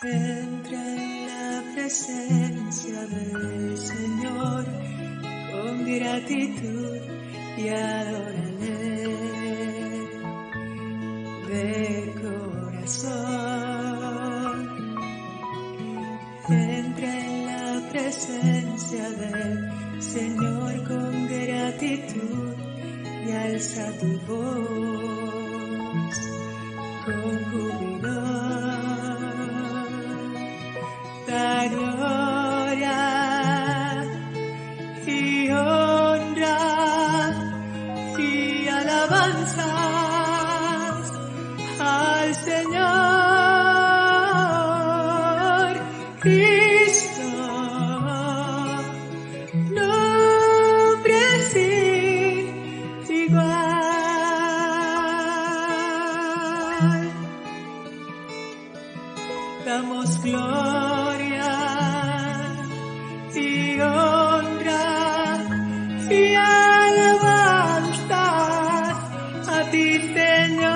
Entra en la presencia del Señor con gratitud y adórale de corazón. Entra en la presencia del Señor con gratitud y alza tu voz con júbilo. Da gloria y honra y alabanzas al Señor Cristo, nombre sin igual. Damos gloria y honra y alabanzas a ti, Señor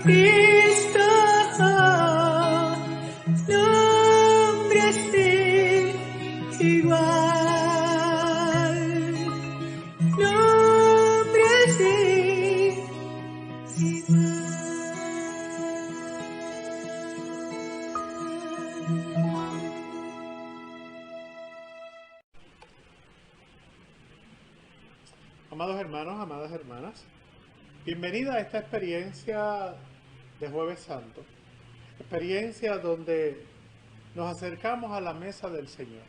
Cristo, nombre sin igual, nombre sin igual. Amados hermanos, amadas hermanas, bienvenida a esta experiencia de Jueves Santo, experiencia donde nos acercamos a la mesa del Señor,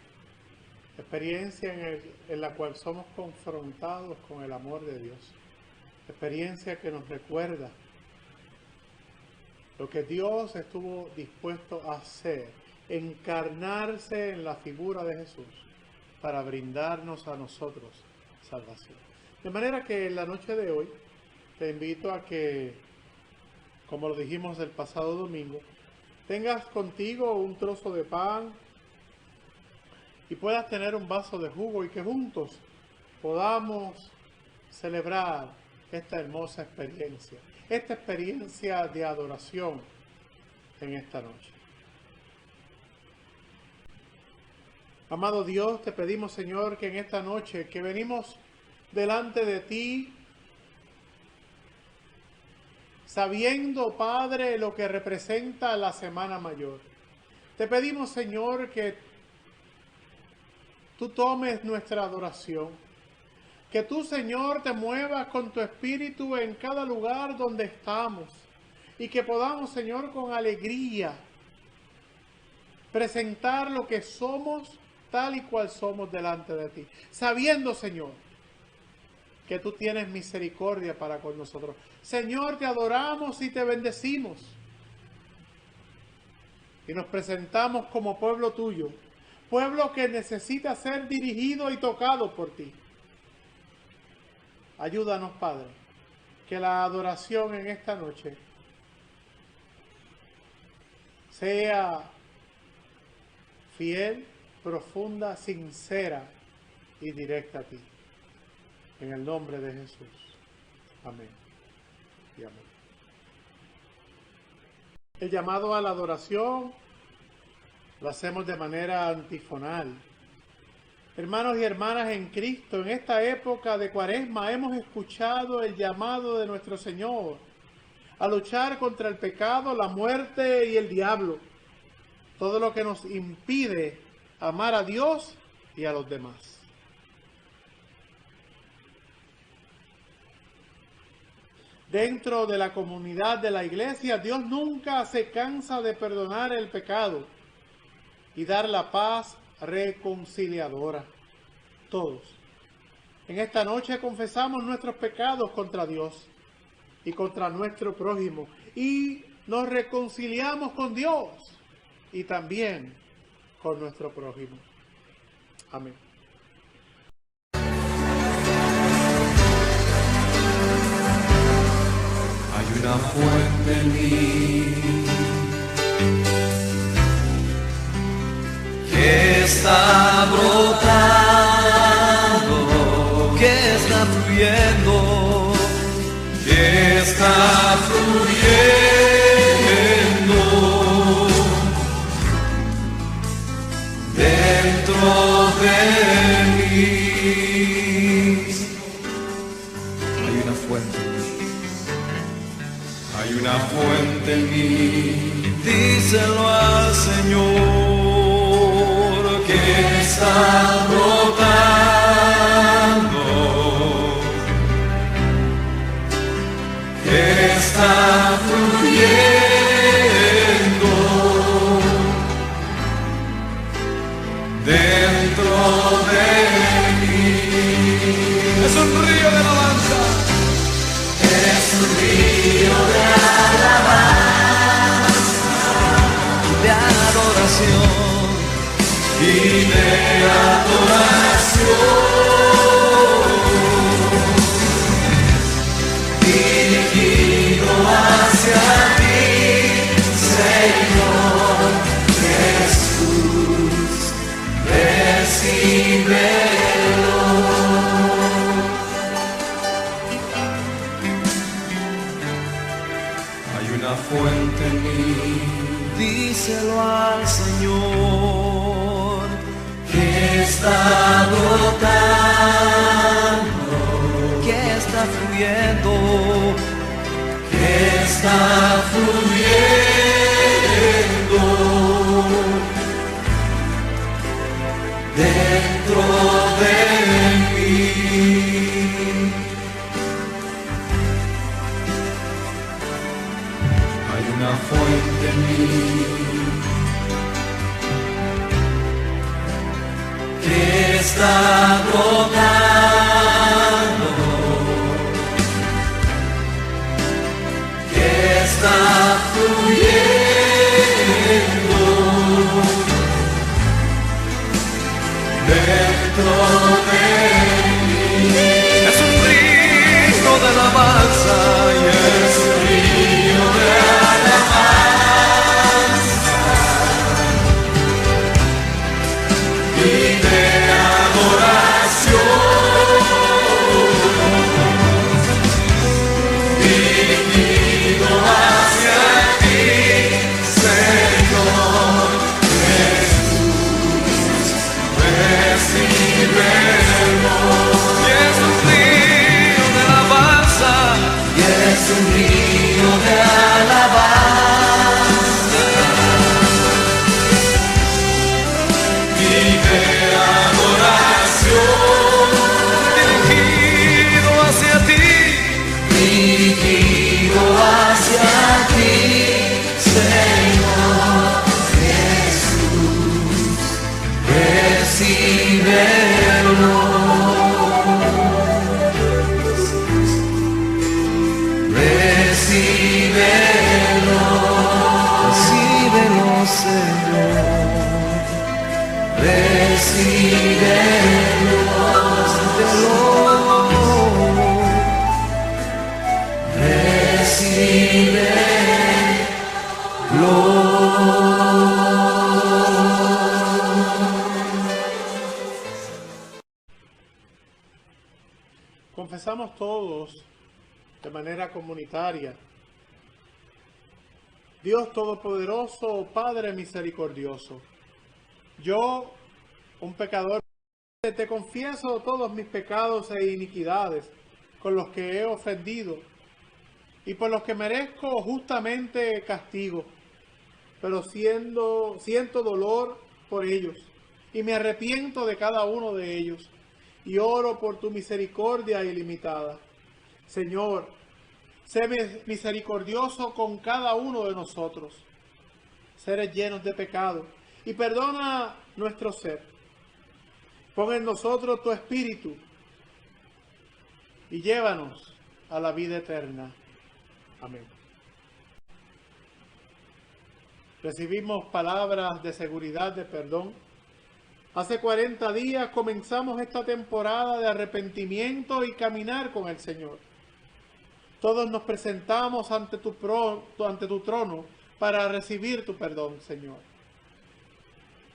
experiencia en la cual somos confrontados con el amor de Dios, experiencia que nos recuerda lo que Dios estuvo dispuesto a hacer, encarnarse en la figura de Jesús para brindarnos a nosotros salvación. De manera que en la noche de hoy te invito a que, como lo dijimos el pasado domingo, tengas contigo un trozo de pan y puedas tener un vaso de jugo y que juntos podamos celebrar esta hermosa experiencia, esta experiencia de adoración en esta noche. Amado Dios, te pedimos, Señor, que en esta noche que venimos delante de ti, sabiendo, Padre, lo que representa la Semana Mayor. Te pedimos, Señor, que tú tomes nuestra adoración, que tú, Señor, te muevas con tu Espíritu en cada lugar donde estamos y que podamos, Señor, con alegría presentar lo que somos tal y cual somos delante de ti, sabiendo, Señor, que tú tienes misericordia para con nosotros. Señor, te adoramos y te bendecimos. Y nos presentamos como pueblo tuyo, pueblo que necesita ser dirigido y tocado por ti. Ayúdanos, Padre, que la adoración en esta noche sea fiel, profunda, sincera y directa a ti. En el nombre de Jesús. Amén y amén. El llamado a la adoración lo hacemos de manera antifonal. Hermanos y hermanas en Cristo, en esta época de Cuaresma hemos escuchado el llamado de nuestro Señor a luchar contra el pecado, la muerte y el diablo. Todo lo que nos impide amar a Dios y a los demás. Dentro de la comunidad de la iglesia, Dios nunca se cansa de perdonar el pecado y dar la paz reconciliadora. Todos. En esta noche confesamos nuestros pecados contra Dios y contra nuestro prójimo y nos reconciliamos con Dios y también con nuestro prójimo. Amén. Hay una fuente en mí que está brotando, que está fluyendo, que está fluyendo. fuente en mí. Hay una fuente en mí, díselo al Señor, que está brotando, que está fluyendo dentro de mí. Es un río de alabanza. Es un río de alabanza, de adoración y de adoración, dirigido hacia ti, Señor Jesús, recíbelo. Una fuente en mí, díselo al Señor, que está brotando, que está fluyendo, que está fluyendo dentro de mí. Una fuente en mí, que está brotando, que está fluyendo dentro de mí. Es un río de alabanza y es un río de un río de alabanza y de adoración, dirigido hacia ti, Señor Jesús, recíbelo. Recíbelo, Señor, recíbelo, Confesamos todos de manera comunitaria: Dios Todopoderoso, Padre misericordioso, yo, un pecador, te confieso todos mis pecados e iniquidades con los que he ofendido y por los que merezco justamente castigo, pero siento dolor por ellos y me arrepiento de cada uno de ellos y oro por tu misericordia ilimitada. Señor, sé misericordioso con cada uno de nosotros, seres llenos de pecado, y perdona nuestro ser. Pon en nosotros tu espíritu y llévanos a la vida eterna. Amén. Recibimos palabras de seguridad, de perdón. Hace 40 días comenzamos esta temporada de arrepentimiento y caminar con el Señor. Todos nos presentamos ante tu trono para recibir tu perdón, Señor.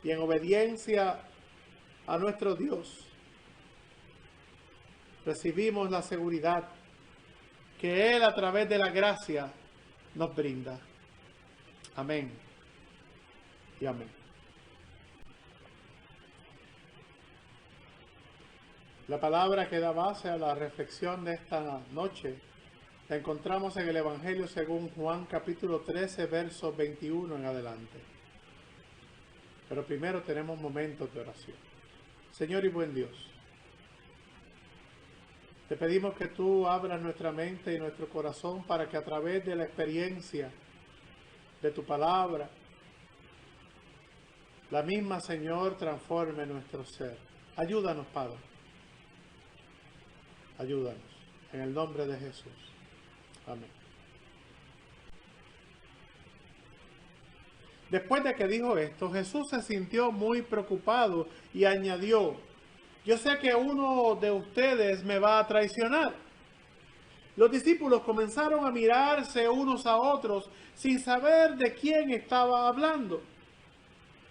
Y en obediencia a nuestro Dios, recibimos la seguridad que Él, a través de la gracia, nos brinda. Amén y amén. La palabra que da base a la reflexión de esta noche la encontramos en el Evangelio según Juan capítulo 13, versos 21 en adelante. Pero primero tenemos momentos de oración. Señor y buen Dios, te pedimos que tú abras nuestra mente y nuestro corazón para que a través de la experiencia de tu palabra, la misma, Señor, transforme nuestro ser. Ayúdanos, Padre. Ayúdanos. En el nombre de Jesús. Amén. Después de que dijo esto, Jesús se sintió muy preocupado y añadió: yo sé que uno de ustedes me va a traicionar. Los discípulos comenzaron a mirarse unos a otros sin saber de quién estaba hablando.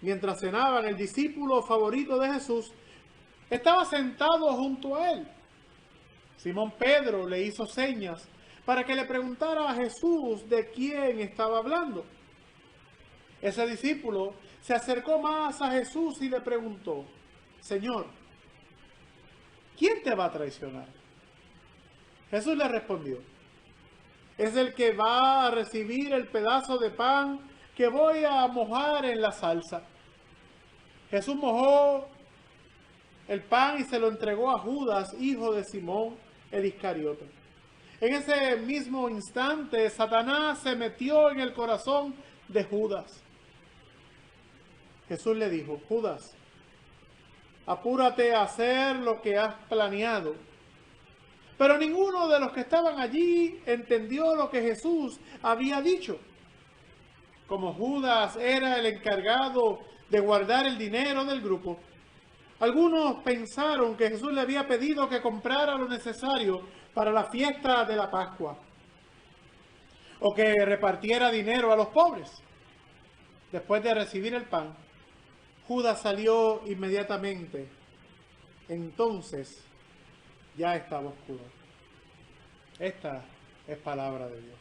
Mientras cenaban, el discípulo favorito de Jesús estaba sentado junto a él. Simón Pedro le hizo señas para que le preguntara a Jesús de quién estaba hablando. Ese discípulo se acercó más a Jesús y le preguntó: Señor, ¿quién te va a traicionar? Jesús le respondió: es el que va a recibir el pedazo de pan que voy a mojar en la salsa. Jesús mojó el pan y se lo entregó a Judas, hijo de Simón el Iscariote. En ese mismo instante, Satanás se metió en el corazón de Judas. Jesús le dijo: Judas, apúrate a hacer lo que has planeado. Pero ninguno de los que estaban allí entendió lo que Jesús había dicho. Como Judas era el encargado de guardar el dinero del grupo, algunos pensaron que Jesús le había pedido que comprara lo necesario para la fiesta de la Pascua, o que repartiera dinero a los pobres. Después de recibir el pan, Judas salió inmediatamente. Entonces ya estaba oscuro. Esta es palabra de Dios.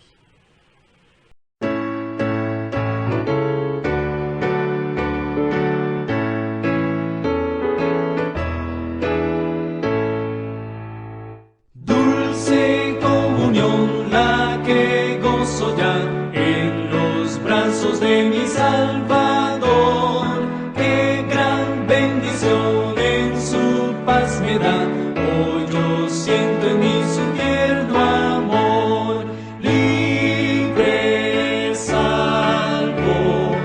Dulce comunión la que gozo ya en los brazos de mi Salvador. Qué gran bendición en su paz me da. Hoy yo siento en mí su tierno amor. Libre, salvo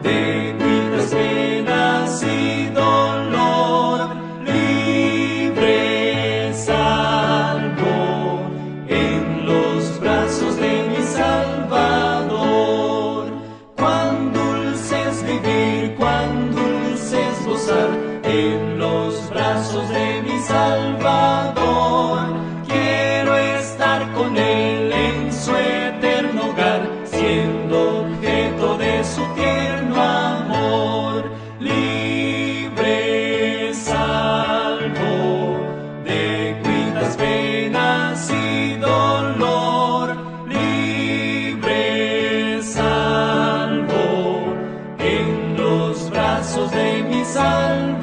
de cuitas penas y dolor. Libre, salvo en los brazos de mi Salvador. Cuán dulce es vivir, cuán dulce es gozar en los brazos de mi Salvador. Quiero estar con Él en su eterno hogar, siendo objeto de su tierno amor. Libre, salvo de cuitas penas y dolor. Libre, salvo en los brazos de mi Salvador.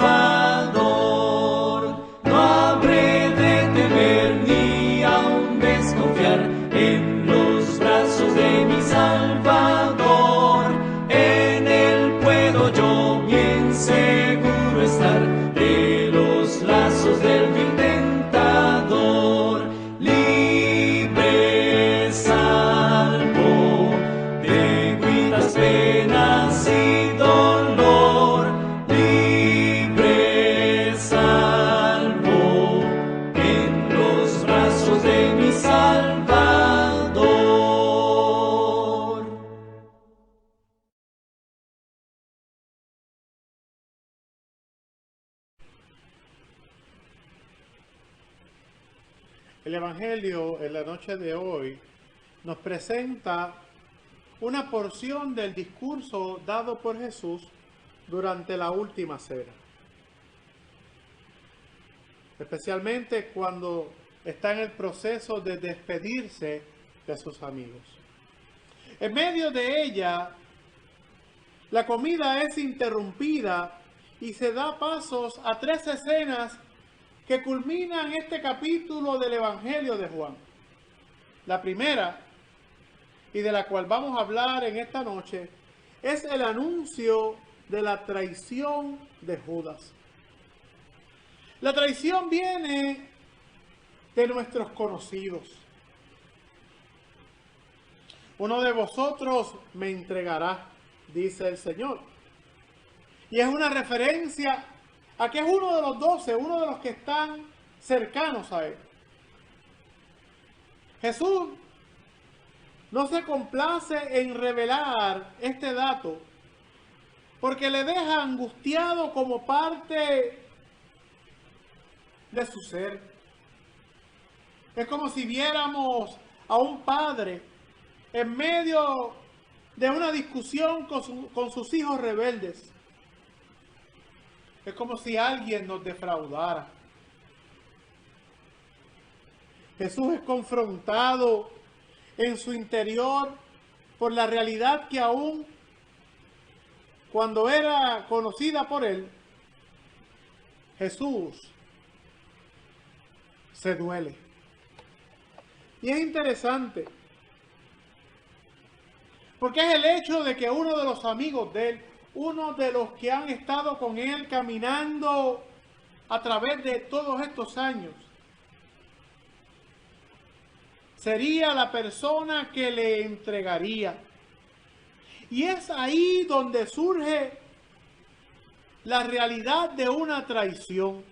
No habré de temer ni aun desconfiar en los brazos de mi Salvador. En Él puedo yo bien seguro estar de los lazos del vil tentador. Libre, salvo de cuitas penas y dolor. Libre, salvo en los brazos de mi Salvador. El Evangelio en la noche de hoy nos presenta una porción del discurso dado por Jesús durante la última cena. Especialmente cuando está en el proceso de despedirse de sus amigos. En medio de ella, la comida es interrumpida y se da pasos a 3 escenas que culminan este capítulo del Evangelio de Juan. La primera, y de la cual vamos a hablar en esta noche, es el anuncio de la traición de Judas. La traición viene de nuestros conocidos. Uno de vosotros me entregará, dice el Señor. Y es una referencia a que es uno de los 12, uno de los que están cercanos a él. Jesús no se complace en revelar este dato porque le deja angustiado como parte de su ser. Es como si viéramos a un padre en medio de una discusión con sus hijos rebeldes. Es como si alguien nos defraudara. Jesús es confrontado en su interior por la realidad que aún cuando era conocida por él, Jesús se duele. Y es interesante, porque es el hecho de que uno de los amigos de él, uno de los que han estado con él caminando a través de todos estos años, sería la persona que le entregaría. Y es ahí donde surge la realidad de una traición.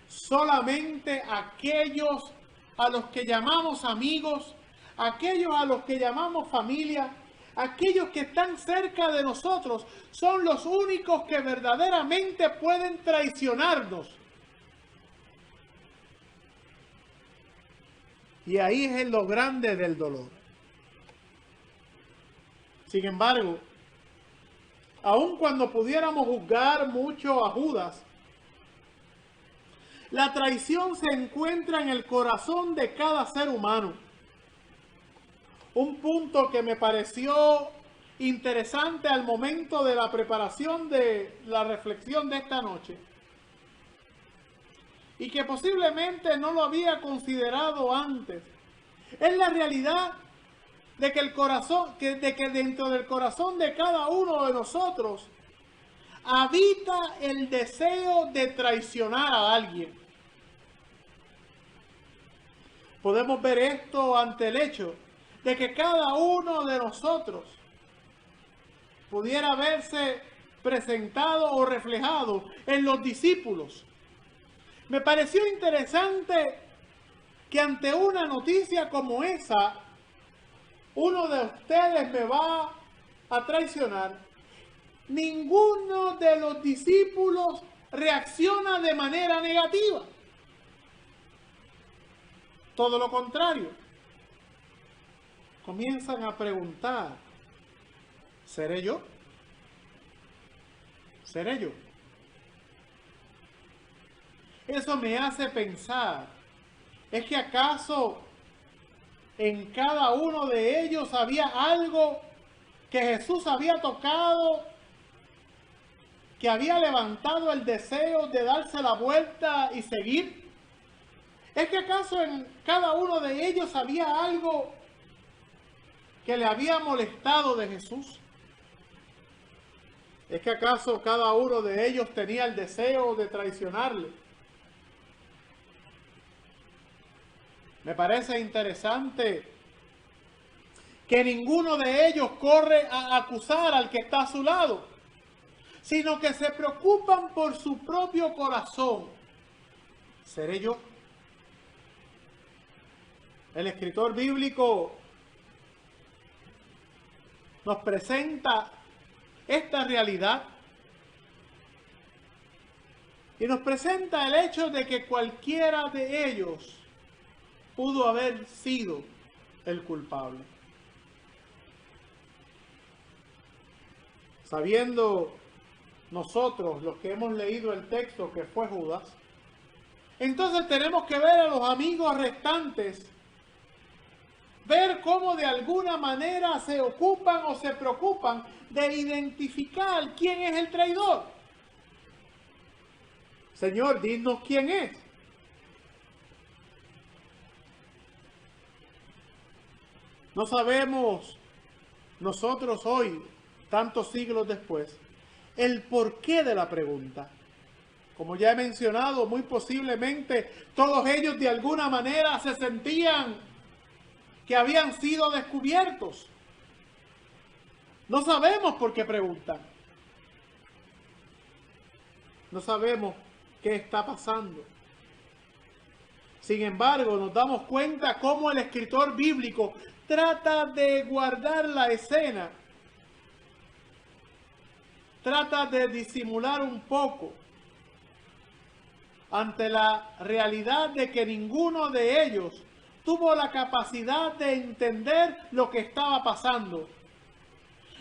Solamente aquellos a los que llamamos amigos, aquellos a los que llamamos familia, aquellos que están cerca de nosotros, son los únicos que verdaderamente pueden traicionarnos. Y ahí es lo grande del dolor. Sin embargo, aun cuando pudiéramos juzgar mucho a Judas, la traición se encuentra en el corazón de cada ser humano. Un punto que me pareció interesante al momento de la preparación de la reflexión de esta noche, y que posiblemente no lo había considerado antes, es la realidad de que dentro del corazón de cada uno de nosotros habita el deseo de traicionar a alguien. Podemos ver esto ante el hecho de que cada uno de nosotros pudiera verse presentado o reflejado en los discípulos. Me pareció interesante que ante una noticia como esa, uno de ustedes me va a traicionar. Ninguno de los discípulos reacciona de manera negativa. Todo lo contrario. Comienzan a preguntar, ¿seré yo? ¿Seré yo? Eso me hace pensar, ¿es que acaso en cada uno de ellos había algo que Jesús había tocado, que había levantado el deseo de darse la vuelta y seguir? ¿Es que acaso en cada uno de ellos había algo que le había molestado de Jesús? ¿Es que acaso cada uno de ellos tenía el deseo de traicionarle? Me parece interesante que ninguno de ellos corre a acusar al que está a su lado, sino que se preocupan por su propio corazón. ¿Seré yo? El escritor bíblico nos presenta esta realidad y nos presenta el hecho de que cualquiera de ellos pudo haber sido el culpable. Sabiendo nosotros, los que hemos leído el texto, que fue Judas, entonces tenemos que ver a los amigos restantes, ver cómo de alguna manera se ocupan o se preocupan de identificar quién es el traidor. Señor, dinos quién es. No sabemos nosotros hoy, tantos siglos después, el porqué de la pregunta. Como ya he mencionado, muy posiblemente todos ellos de alguna manera se sentían que habían sido descubiertos. No sabemos por qué preguntan. No sabemos qué está pasando. Sin embargo, nos damos cuenta cómo el escritor bíblico trata de guardar la escena. Trata de disimular un poco ante la realidad de que ninguno de ellos tuvo la capacidad de entender lo que estaba pasando.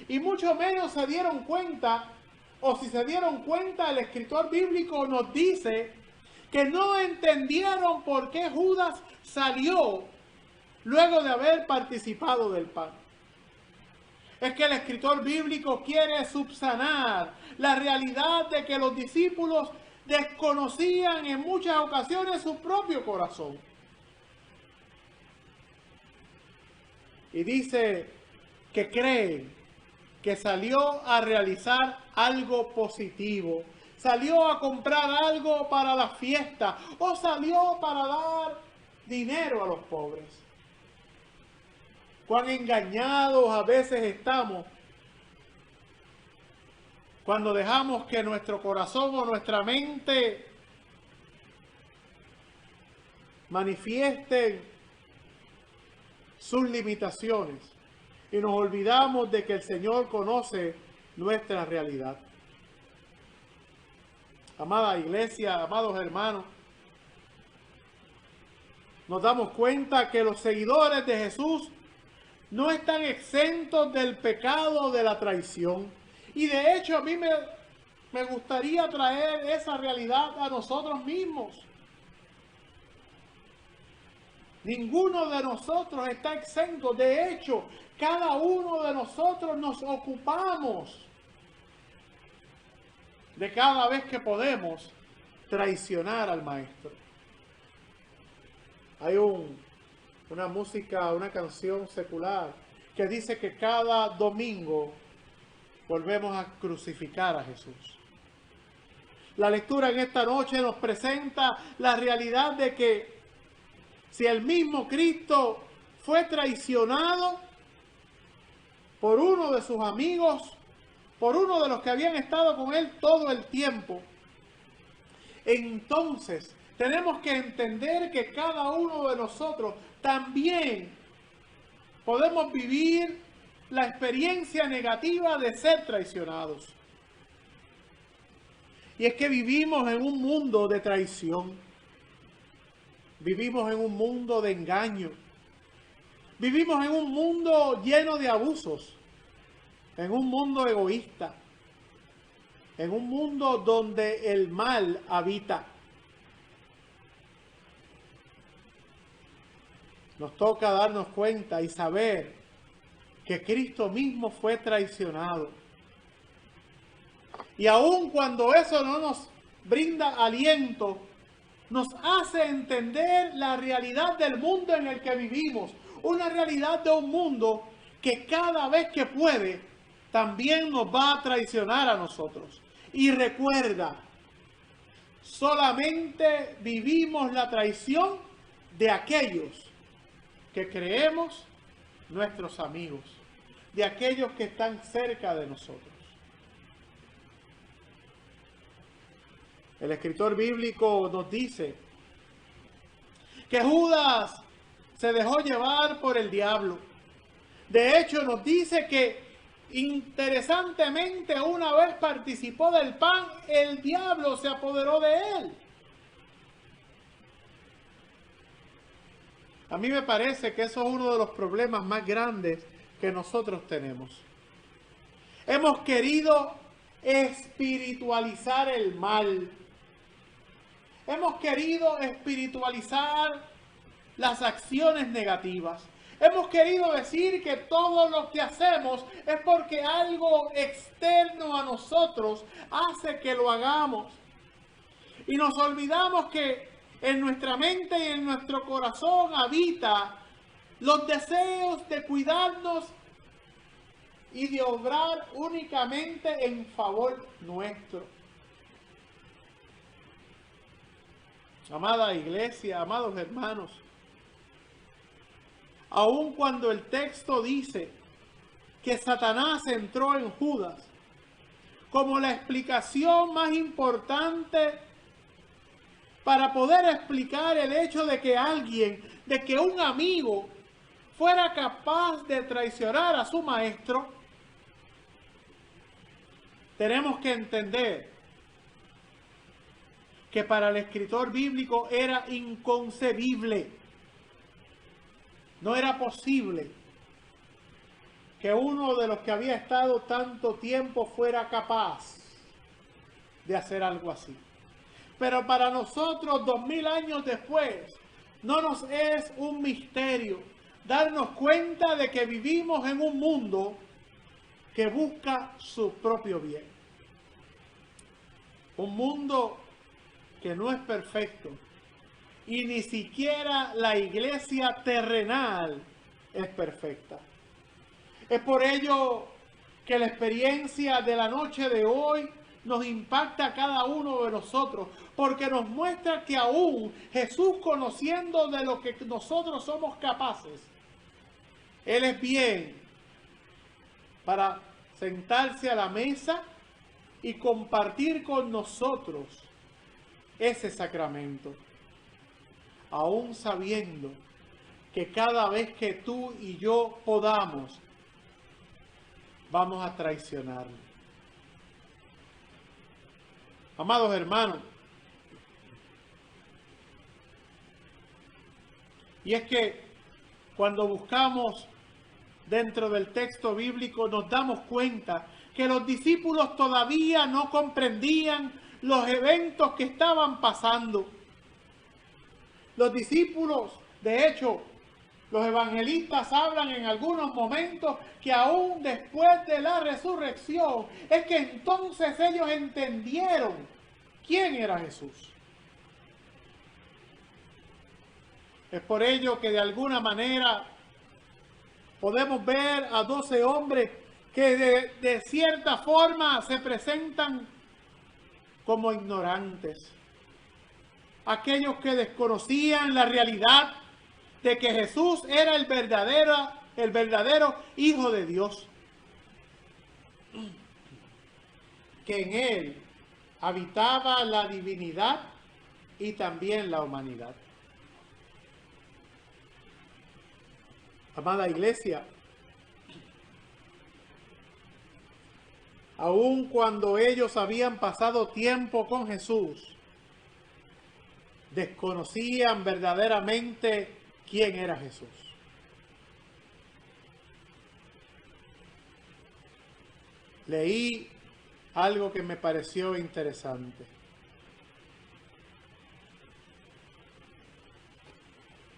Y mucho menos se dieron cuenta, o si se dieron cuenta, el escritor bíblico nos dice que no entendieron por qué Judas salió luego de haber participado del pan. Es que el escritor bíblico quiere subsanar la realidad de que los discípulos desconocían en muchas ocasiones su propio corazón. Y dice que creen que salió a realizar algo positivo, salió a comprar algo para la fiesta o salió para dar dinero a los pobres. Cuán engañados a veces estamos cuando dejamos que nuestro corazón o nuestra mente manifiesten sus limitaciones y nos olvidamos de que el Señor conoce nuestra realidad. Amada iglesia, amados hermanos, nos damos cuenta que los seguidores de Jesús no están exentos del pecado de la traición. Y de hecho a mí me gustaría traer esa realidad a nosotros mismos. Ninguno de nosotros está exento. De hecho, cada uno de nosotros nos ocupamos de cada vez que podemos traicionar al Maestro. Hay una música, una canción secular que dice que cada domingo volvemos a crucificar a Jesús. La lectura en esta noche nos presenta la realidad de que si el mismo Cristo fue traicionado por uno de sus amigos, por uno de los que habían estado con él todo el tiempo, entonces tenemos que entender que cada uno de nosotros también podemos vivir la experiencia negativa de ser traicionados. Y es que vivimos en un mundo de traición. Vivimos en un mundo de engaño. Vivimos en un mundo lleno de abusos. En un mundo egoísta. En un mundo donde el mal habita. Nos toca darnos cuenta y saber que Cristo mismo fue traicionado. Y aun cuando eso no nos brinda aliento, nos hace entender la realidad del mundo en el que vivimos. Una realidad de un mundo que cada vez que puede, también nos va a traicionar a nosotros. Y recuerda, solamente vivimos la traición de aquellos que creemos nuestros amigos, de aquellos que están cerca de nosotros. El escritor bíblico nos dice que Judas se dejó llevar por el diablo. De hecho, nos dice que interesantemente, una vez participó del pan, el diablo se apoderó de él. A mí me parece que eso es uno de los problemas más grandes que nosotros tenemos. Hemos querido espiritualizar el mal. Hemos querido espiritualizar las acciones negativas. Hemos querido decir que todo lo que hacemos es porque algo externo a nosotros hace que lo hagamos. Y nos olvidamos que en nuestra mente y en nuestro corazón habita los deseos de cuidarnos y de obrar únicamente en favor nuestro. Amada iglesia, amados hermanos, aun cuando el texto dice que Satanás entró en Judas como la explicación más importante para poder explicar el hecho de que alguien, de que un amigo fuera capaz de traicionar a su maestro, tenemos que entender que para el escritor bíblico era inconcebible, no era posible que uno de los que había estado tanto tiempo fuera capaz de hacer algo así. Pero para nosotros, 2000 años después, no nos es un misterio darnos cuenta de que vivimos en un mundo que busca su propio bien. Un mundo que no es perfecto, y ni siquiera la iglesia terrenal es perfecta. Es por ello que la experiencia de la noche de hoy nos impacta a cada uno de nosotros, porque nos muestra que aún Jesús, conociendo de lo que nosotros somos capaces, Él es bien para sentarse a la mesa y compartir con nosotros ese sacramento, aún sabiendo que cada vez que tú y yo podamos, vamos a traicionarlo. Amados hermanos, y es que cuando buscamos dentro del texto bíblico nos damos cuenta que los discípulos todavía no comprendían los eventos que estaban pasando. Los discípulos, de hecho, los evangelistas hablan en algunos momentos que aún después de la resurrección es que entonces ellos entendieron quién era Jesús. Es por ello que de alguna manera podemos ver a 12 hombres que de cierta forma se presentan como ignorantes. Aquellos que desconocían la realidad de que Jesús era el verdadero Hijo de Dios, que en Él habitaba la divinidad y también la humanidad. Amada iglesia, aun cuando ellos habían pasado tiempo con Jesús, desconocían verdaderamente quién era Jesús. Leí algo que me pareció interesante.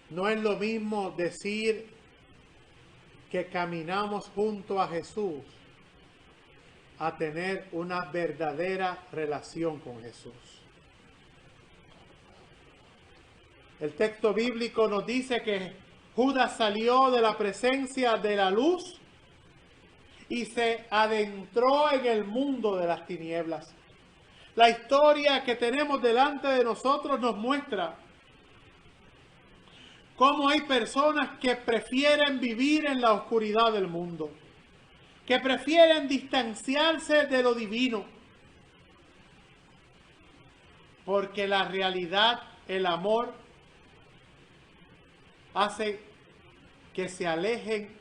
No es lo mismo decir que caminamos junto a Jesús a tener una verdadera relación con Jesús. El texto bíblico nos dice que Judas salió de la presencia de la luz y se adentró en el mundo de las tinieblas. La historia que tenemos delante de nosotros nos muestra cómo hay personas que prefieren vivir en la oscuridad del mundo, que prefieren distanciarse de lo divino, porque la realidad, el amor, hace que se alejen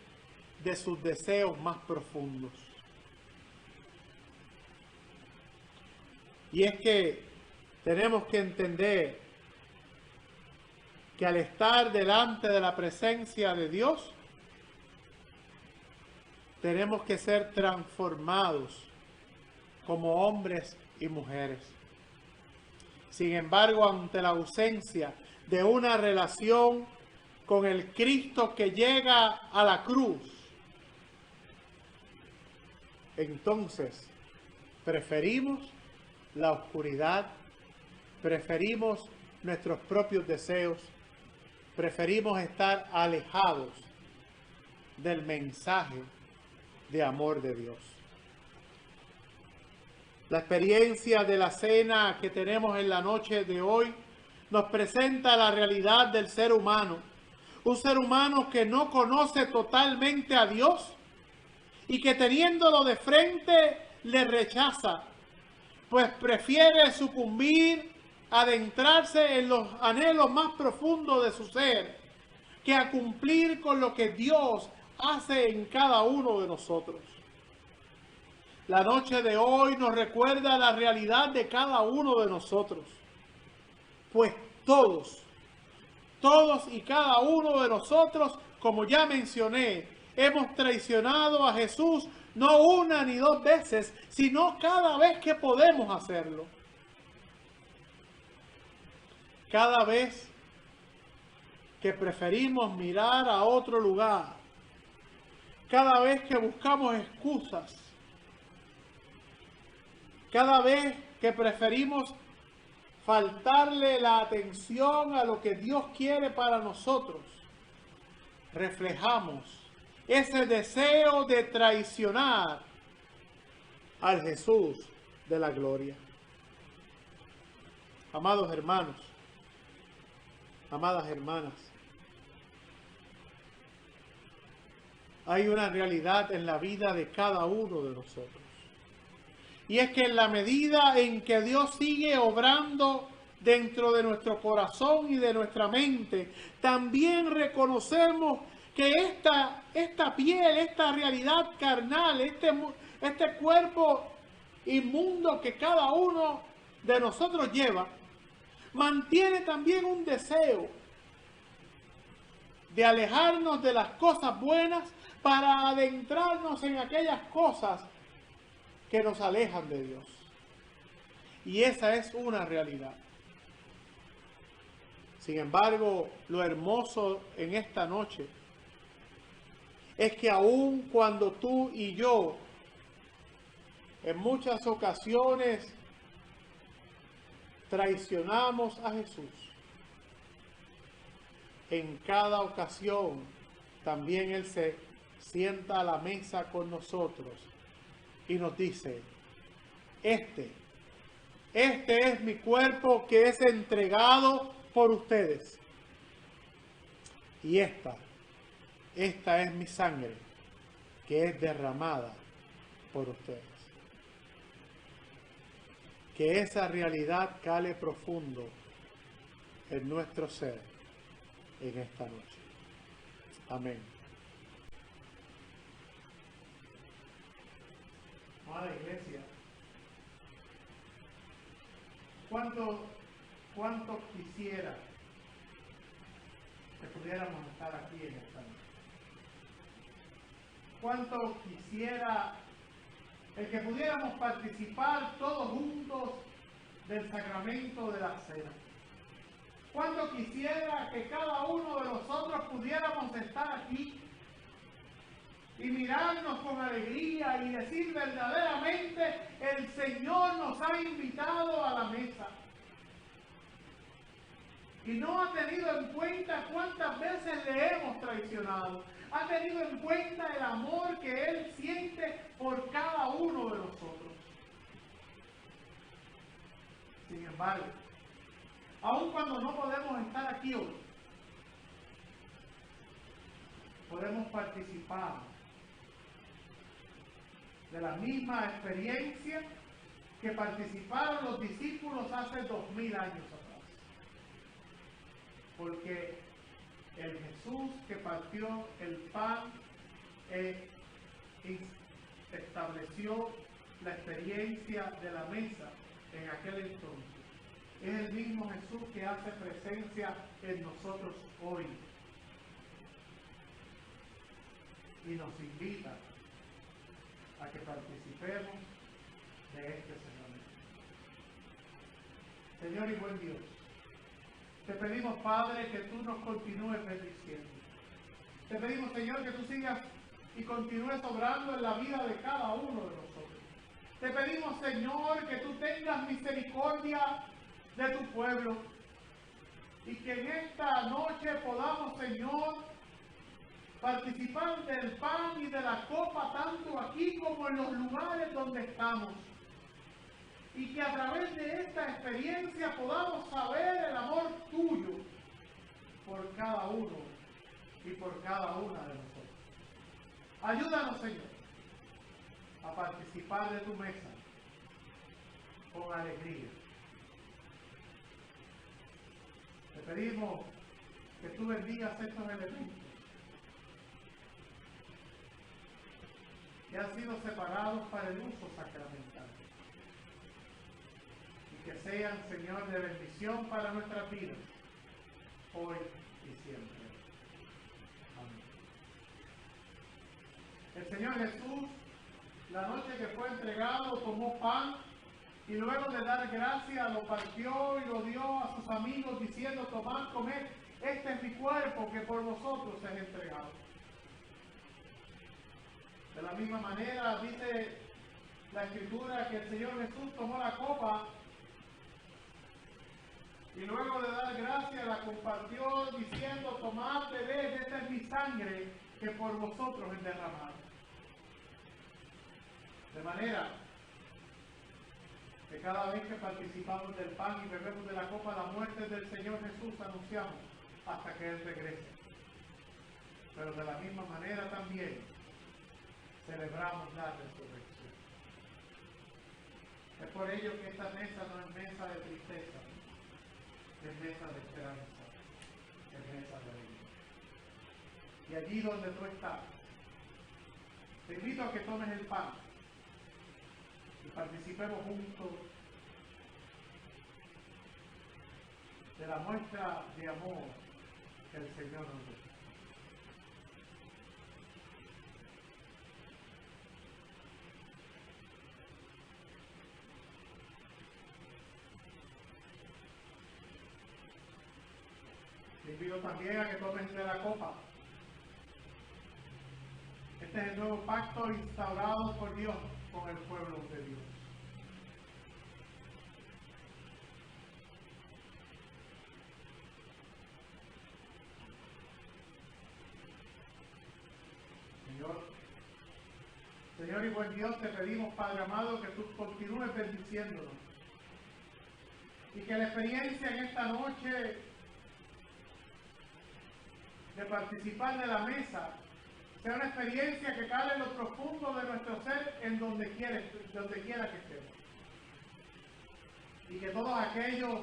de sus deseos más profundos. Y es que tenemos que entender que al estar delante de la presencia de Dios, tenemos que ser transformados como hombres y mujeres. Sin embargo, ante la ausencia de una relación con el Cristo que llega a la cruz, entonces preferimos la oscuridad preferimos nuestros propios deseos, preferimos estar alejados del mensaje de amor de Dios. La experiencia de la cena que tenemos en la noche de hoy nos presenta la realidad del ser humano. Un ser humano que no conoce totalmente a Dios y que teniéndolo de frente le rechaza, pues prefiere sucumbir, adentrarse en los anhelos más profundos de su ser, que a cumplir con lo que Dios hace en cada uno de nosotros. La noche de hoy nos recuerda la realidad de cada uno de nosotros, pues todos y cada uno de nosotros, como ya mencioné, hemos traicionado a Jesús no una ni dos veces, sino cada vez que podemos hacerlo. Cada vez que preferimos mirar a otro lugar, cada vez que buscamos excusas, cada vez que preferimos faltarle la atención a lo que Dios quiere para nosotros, reflejamos ese deseo de traicionar al Jesús de la gloria. Amados hermanos, amadas hermanas, hay una realidad en la vida de cada uno de nosotros. Y es que en la medida en que Dios sigue obrando dentro de nuestro corazón y de nuestra mente, también reconocemos que esta piel, esta realidad carnal, este cuerpo inmundo que cada uno de nosotros lleva, mantiene también un deseo de alejarnos de las cosas buenas para adentrarnos en aquellas cosas que nos alejan de Dios. Y esa es una realidad. Sin embargo, lo hermoso en esta noche es que aun cuando tú y yo en muchas ocasiones traicionamos a Jesús, en cada ocasión también Él se sienta a la mesa con nosotros y nos dice: este es mi cuerpo que es entregado por ustedes, y esta es mi sangre que es derramada por ustedes. Que esa realidad cale profundo en nuestro ser en esta noche. Amén. Amada iglesia, ¿cuánto quisiera que pudiéramos estar aquí en esta noche? ¿Cuánto quisiera el que pudiéramos participar todos juntos del sacramento de la cena? ¿Cuánto quisiera que cada uno de nosotros pudiéramos estar aquí y mirarnos con alegría y decir verdaderamente: el Señor nos ha invitado a la mesa? Y no ha tenido en cuenta cuántas veces le hemos traicionado. Ha tenido en cuenta el amor que Él siente por cada uno de nosotros. Sin embargo, aun cuando no podemos estar aquí hoy, podemos participar de la misma experiencia que participaron los discípulos hace 2000 años atrás. Porque el Jesús que partió el pan estableció la experiencia de la mesa en aquel entonces. Es el mismo Jesús que hace presencia en nosotros hoy y nos invita a que participemos de este sacramento. Señor y buen Dios, te pedimos, Padre, que tú nos continúes bendiciendo. Te pedimos, Señor, que tú sigas y continúes obrando en la vida de cada uno de nosotros. Te pedimos, Señor, que tú tengas misericordia de tu pueblo. Y que en esta noche podamos, Señor, participar del pan y de la copa, tanto aquí como en los lugares donde estamos. Y que a través de esta experiencia podamos saber el amor tuyo por cada uno y por cada una de nosotros. Ayúdanos, Señor, a participar de tu mesa con alegría. Te pedimos que tú bendigas estos elementos que han sido separados para el uso sacramental y que sean, Señor, de bendición para nuestras vidas, hoy y siempre. Amén. El Señor Jesús, la noche que fue entregado, tomó pan y luego de dar gracias lo partió y lo dio a sus amigos diciendo: tomad, comed, este es mi cuerpo que por vosotros es entregado. De la misma manera dice la Escritura que el Señor Jesús tomó la copa y luego de dar gracias la compartió diciendo: tomad, bebed, esta es mi sangre que por vosotros es derramada. De manera que cada vez que participamos del pan y bebemos de la copa, la muerte del Señor Jesús anunciamos hasta que Él regrese. Pero de la misma manera también celebramos la resurrección. Es por ello que esta mesa no es mesa de tristeza, es mesa de esperanza, es mesa de alegría. Y allí donde tú estás, te invito a que tomes el pan y participemos juntos de la muestra de amor que el Señor nos dio. Te invito también a que tomes de la copa. Este es el nuevo pacto instaurado por Dios con el pueblo de Dios. Señor y buen Dios, te pedimos, Padre amado, que tú continúes bendiciéndonos y que la experiencia en esta noche de participar de la mesa sea una experiencia que cale en lo profundo de nuestro ser en donde quiera que estemos. Y que todos aquellos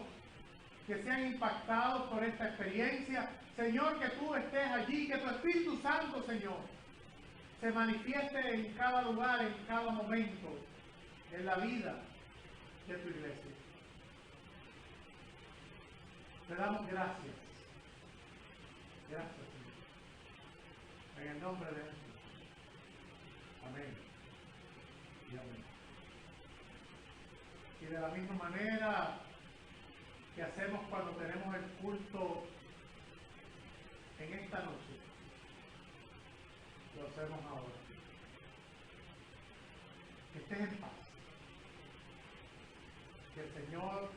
que sean impactados por esta experiencia, Señor, que tú estés allí, que tu Espíritu Santo, Señor, se manifieste en cada lugar, en cada momento, en la vida de tu iglesia. Te damos gracias. Gracias, Señor. En el nombre de Jesús. Amén. Y amén. Y de la misma manera que hacemos cuando tenemos el culto en esta noche, lo hacemos ahora. Que estés en paz. Que el Señor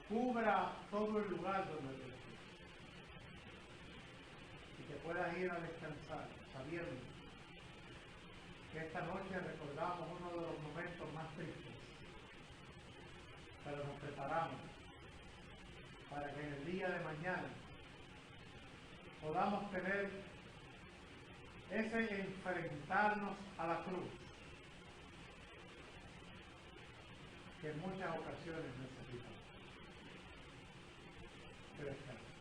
cubra todo el lugar donde te estés. Y que puedas ir a descansar sabiendo que esta noche recordamos uno de los momentos más tristes, pero nos preparamos para que en el día de mañana podamos tener ese enfrentarnos a la cruz que en muchas ocasiones necesitamos. Que descansen.